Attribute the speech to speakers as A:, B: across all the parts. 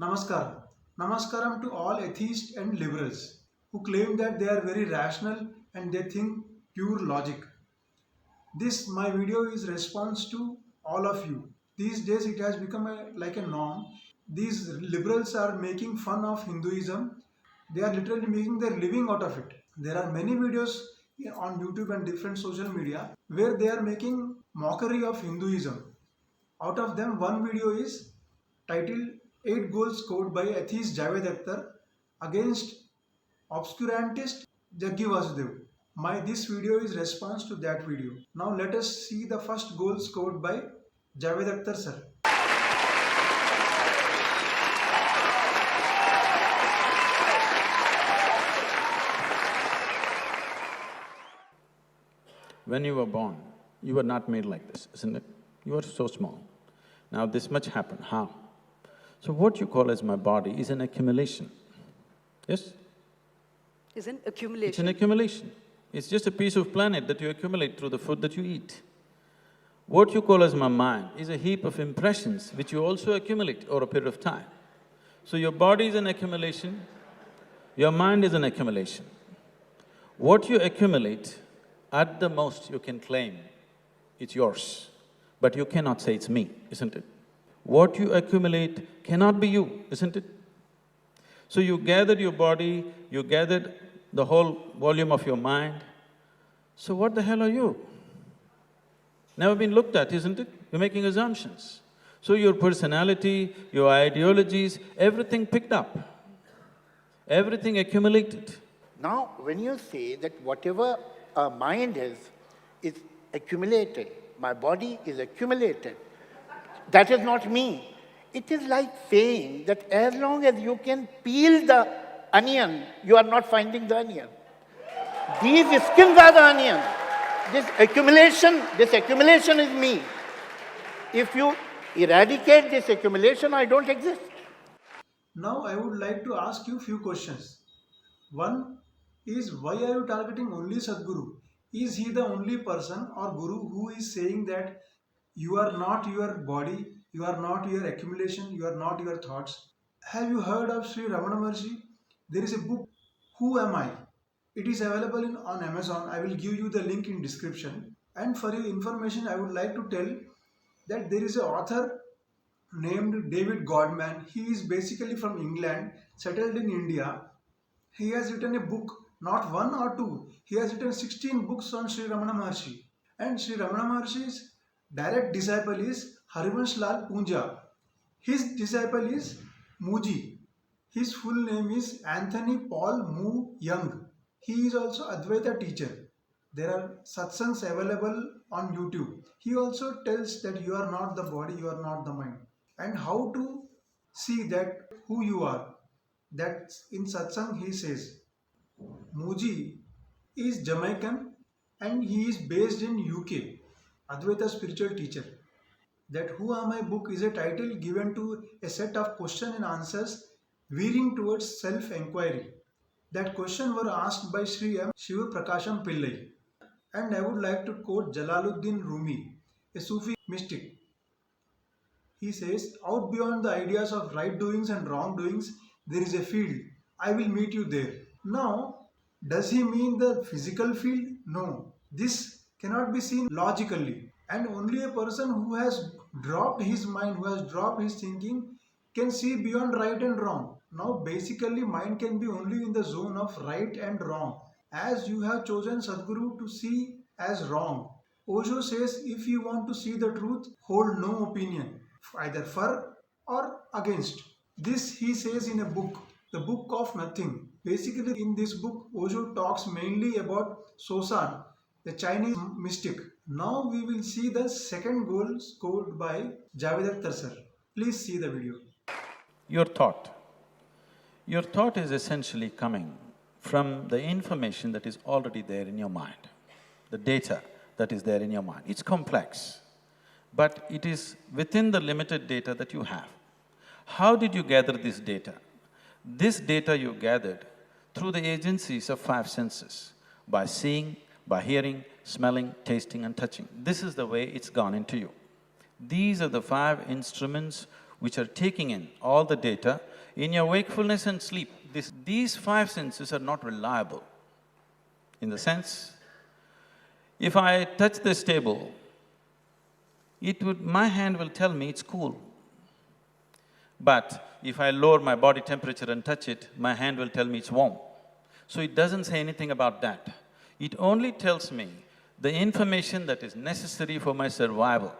A: Namaskaram. Namaskaram to all atheists and liberals who claim that they are very rational and they think pure logic. This my video is response to all of you. These days it has become like a norm. These liberals are making fun of Hinduism. They are literally making their living out of it. There are many videos on YouTube and different social media where they are making mockery of Hinduism. Out of them, one video is titled 8 Goals Scored by Atheist Javed Akhtar Against Obscurantist Jaggi Vasudev. This video is response to that video. Now let us see the first goal scored by Javed Akhtar sir.
B: When you were born, you were not made like this, isn't it? You were so small. Now this much happened, how? So what you call as my body is an accumulation, yes?
C: Is an accumulation.
B: It's an accumulation. It's just a piece of planet that you accumulate through the food that you eat. What you call as my mind is a heap of impressions which you also accumulate over a period of time. So your body is an accumulation, your mind is an accumulation. What you accumulate, at the most you can claim it's yours, but you cannot say it's me, isn't it? What you accumulate cannot be you, isn't it? So you gathered your body, you gathered the whole volume of your mind. So what the hell are you? Never been looked at, isn't it? You're making assumptions. So your personality, your ideologies, everything picked up, everything accumulated.
D: Now, when you say that whatever a mind is accumulated, my body is accumulated, that is not me. It is like saying that as long as you can peel the onion, you are not finding the onion. These skins are the onion. This accumulation is me. If you eradicate this accumulation, I don't exist.
A: Now I would like to ask you few questions. One is, why are you targeting only Sadhguru? Is he the only person or Guru who is saying that you are not your body, you are not your accumulation, you are not your thoughts? Have you heard of Sri Ramana Maharshi? There is a book, Who Am I? It is available on Amazon. I will give you the link in description. And for your information, I would like to tell that there is an author named David Godman. He is basically from England, settled in India. He has written a book, not one or two. He has written 16 books on Sri Ramana Maharshi. And Sri Ramana Maharshi's direct disciple is Harivansh Lal Punja. His disciple is Muji. His full name is Anthony Paul Mu Young. He is also Advaita teacher. There are satsangs available on YouTube. He also tells that you are not the body, you are not the mind. And how to see that who you are. That in satsang he says, Muji is Jamaican and he is based in UK, Advaita spiritual teacher. That Who Am I book is a title given to a set of questions and answers veering towards self-enquiry. That question were asked by Sri M. Shiva Prakasham Pillai. And I would like to quote Jalaluddin Rumi, a Sufi mystic. He says, out beyond the ideas of right doings and wrong doings, there is a field. I will meet you there. Now, does he mean the physical field? No. This cannot be seen logically. And only a person who has dropped his mind, who has dropped his thinking, can see beyond right and wrong. Now, basically, mind can be only in the zone of right and wrong. As you have chosen Sadhguru to see as wrong. Osho says, if you want to see the truth, hold no opinion, either for or against. This he says in a book, the Book of Nothing. Basically, in this book, Osho talks mainly about Sosan, the Chinese mystic. Now we will see the second goal scored by Javed Akhtar sir. Please see the video.
B: Your thought. Your thought is essentially coming from the information that is already there in your mind, the data that is there in your mind. It's complex, but it is within the limited data that you have. How did you gather this data? This data you gathered through the agencies of 5 senses, by seeing, by hearing, smelling, tasting and touching. This is the way it's gone into you. These are the 5 instruments which are taking in all the data In your wakefulness and sleep, these five senses are not reliable. In the sense, if I touch this table, my hand will tell me it's cool. But if I lower my body temperature and touch it, my hand will tell me it's warm. So it doesn't say anything about that. It only tells me the information that is necessary for my survival.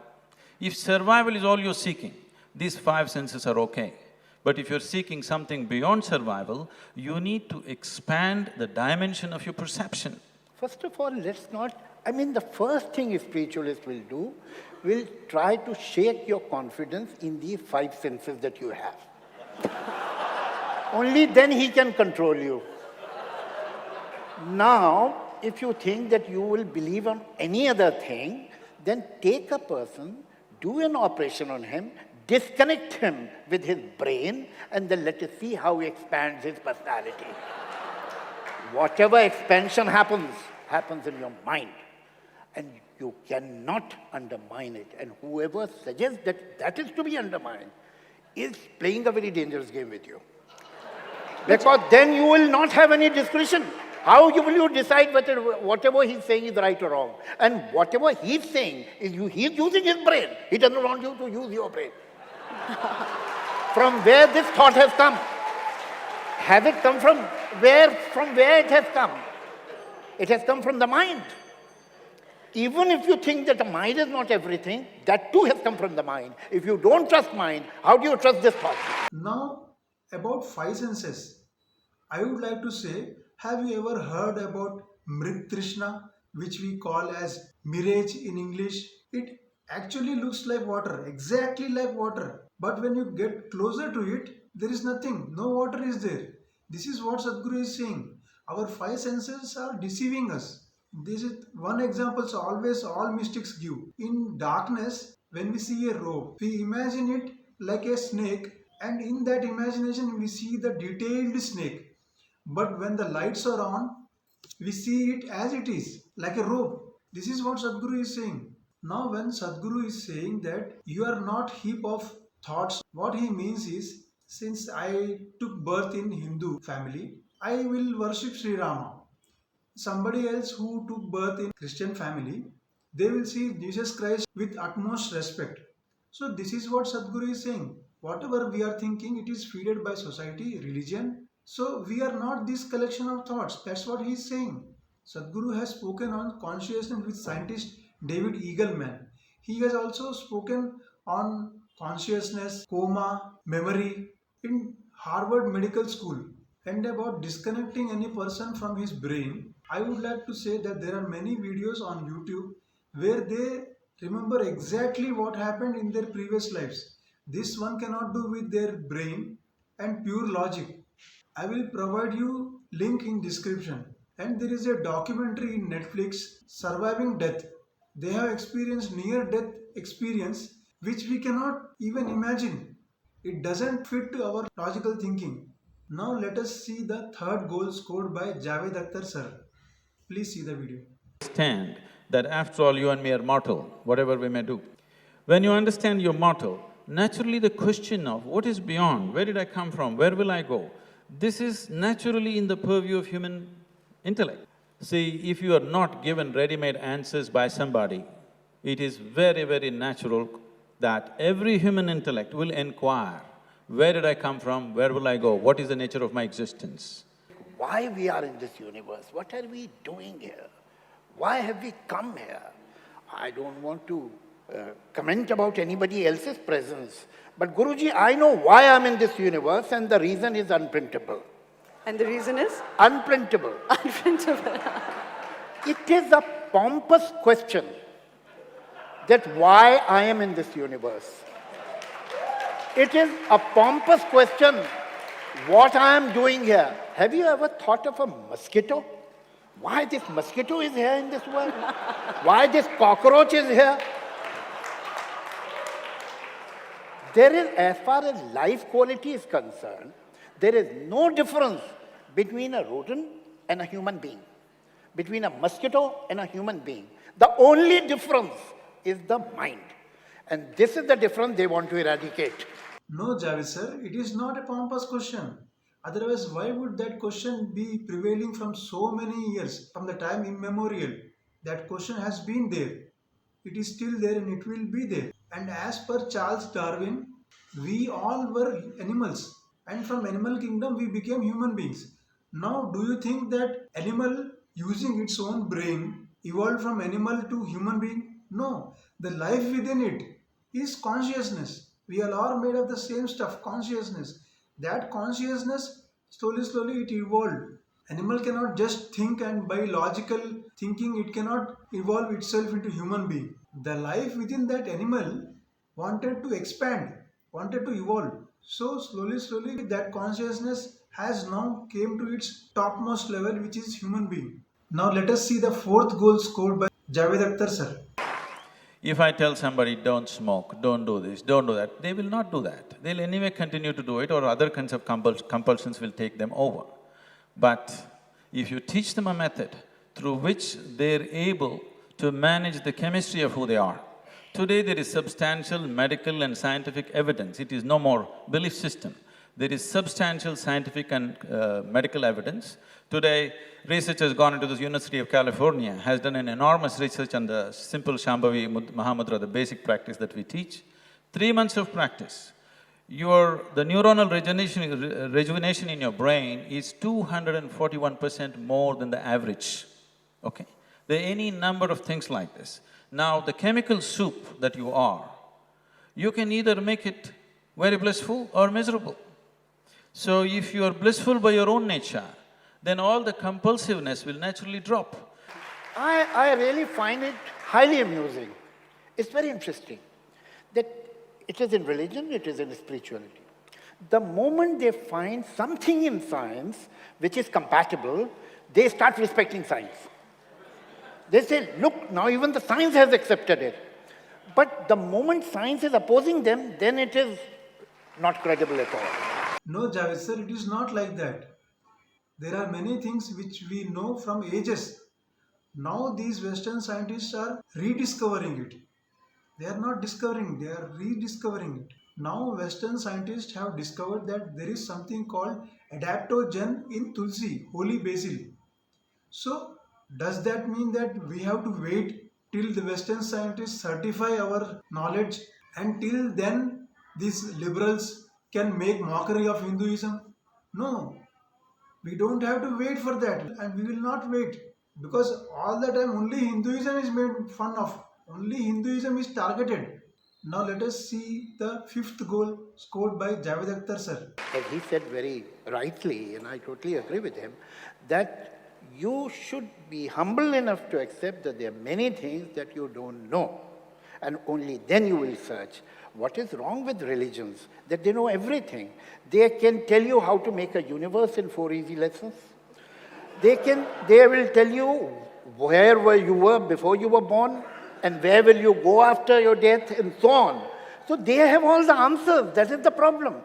B: If survival is all you're seeking, these five senses are okay. But if you're seeking something beyond survival, you need to expand the dimension of your perception.
D: First of all, let's not, the first thing a spiritualist will do, will try to shake your confidence in these five senses that you have. Only then he can control you. Now, if you think that you will believe on any other thing, then take a person, do an operation on him, disconnect him with his brain, and then let us see how he expands his personality. Whatever expansion happens, happens in your mind. And you cannot undermine it. And whoever suggests that that is to be undermined is playing a very dangerous game with you. Because then you will not have any discretion. How will you decide whether whatever he's saying is right or wrong? And whatever he's saying, he's using his brain. He doesn't want you to use your brain. From where this thought has come? Has it come from where? From where it has come? It has come from the mind. Even if you think that the mind is not everything, that too has come from the mind. If you don't trust mind, how do you trust this thought?
A: Now, about five senses, I would like to say, have you ever heard about Mrit Trishna, which we call as mirage in English? It actually looks like water, exactly like water. But when you get closer to it, there is nothing, no water is there. This is what Sadhguru is saying. Our five senses are deceiving us. This is one example always all mystics give. In darkness, when we see a rope, we imagine it like a snake, and in that imagination we see the detailed snake. But when the lights are on, we see it as it is, like a rope. This is what Sadhguru is saying. Now when Sadhguru is saying that you are not heap of thoughts, what he means is, since I took birth in Hindu family, I will worship Sri Rama. Somebody else who took birth in Christian family, they will see Jesus Christ with utmost respect. So this is what Sadhguru is saying. Whatever we are thinking, it is fed by society, religion. So we are not this collection of thoughts. That's what he is saying. Sadhguru has spoken on consciousness with scientist David Eagleman. He has also spoken on consciousness, coma, memory in Harvard Medical School. And about disconnecting any person from his brain, I would like to say that there are many videos on YouTube where they remember exactly what happened in their previous lives. This one cannot do with their brain and pure logic. I will provide you link in description. And there is a documentary in Netflix, Surviving Death. They have experienced near-death experience which we cannot even imagine. It doesn't fit to our logical thinking. Now let us see the third goal scored by Javed Akhtar sir. Please see the video.
B: Understand that after all you and me are mortal, whatever we may do. When you understand you're mortal, naturally the question of what is beyond, where did I come from, where will I go, this is naturally in the purview of human intellect. See, if you are not given ready-made answers by somebody, it is very, very natural that every human intellect will inquire, where did I come from, where will I go, what is the nature of my existence?
D: Why we are in this universe? What are we doing here? Why have we come here? I don't want to comment about anybody else's presence. But Guruji, I know why I'm in this universe, and the reason is unprintable.
C: And the reason is?
D: Unprintable.
C: Unprintable.
D: It is a pompous question that why I am in this universe. It is a pompous question what I am doing here. Have you ever thought of a mosquito? Why this mosquito is here in this world? Why this cockroach is here? There is, as far as life quality is concerned, there is no difference between a rodent and a human being, between a mosquito and a human being. The only difference is the mind. And this is the difference they want to eradicate.
A: No, Javed sir, it is not a pompous question. Otherwise, why would that question be prevailing from so many years, from the time immemorial? That question has been there. It is still there and it will be there. And as per Charles Darwin, we all were animals. And from animal kingdom, we became human beings. Now, do you think that animal using its own brain evolved from animal to human being? No. The life within it is consciousness. We all are made of the same stuff, consciousness. That consciousness, slowly it evolved. Animal cannot just think, and by logical thinking it cannot evolve itself into human being. The life within that animal wanted to expand, wanted to evolve. So slowly that consciousness has now came to its topmost level, which is human being. Now let us see the fourth goal scored by Javed Akhtar sir.
B: If I tell somebody, don't smoke, don't do this, don't do that, they will not do that. They'll anyway continue to do it, or other kinds of compulsions will take them over. But if you teach them a method through which they're able to manage the chemistry of who they are, today there is substantial medical and scientific evidence, it is no more belief system. There is substantial scientific and medical evidence. Today, research has gone into the University of California, has done an enormous research on the simple Shambhavi Mahamudra, the basic practice that we teach. 3 months of practice, the neuronal rejuvenation in your brain is 241% more than the average, okay? There are any number of things like this. Now, the chemical soup that you are, you can either make it very blissful or miserable. So if you are blissful by your own nature, then all the compulsiveness will naturally drop.
D: I really find it highly amusing. It's very interesting that it is in religion, it is in spirituality. The moment they find something in science which is compatible, they start respecting science. They say, look, now even the science has accepted it. But the moment science is opposing them, then it is not credible at all.
A: No, Javed sir, it is not like that. There are many things which we know from ages. Now these Western scientists are rediscovering it. They are not discovering, they are rediscovering it. Now Western scientists have discovered that there is something called adaptogen in tulsi, holy basil. So does that mean that we have to wait till the Western scientists certify our knowledge, and till then these liberals can make mockery of Hinduism? No, we don't have to wait for that, and we will not wait, because all the time only Hinduism is made fun of, only Hinduism is targeted. Now let us see the fifth goal scored by Javed Akhtar sir.
D: As he said very rightly, and I totally agree with him, that you should be humble enough to accept that there are many things that you don't know, and only then you will search. What is wrong with religions? That they know everything. They can tell you how to make a universe in 4 easy lessons. They will tell you where you were before you were born, and where will you go after your death, and so on. So they have all the answers. That is the problem.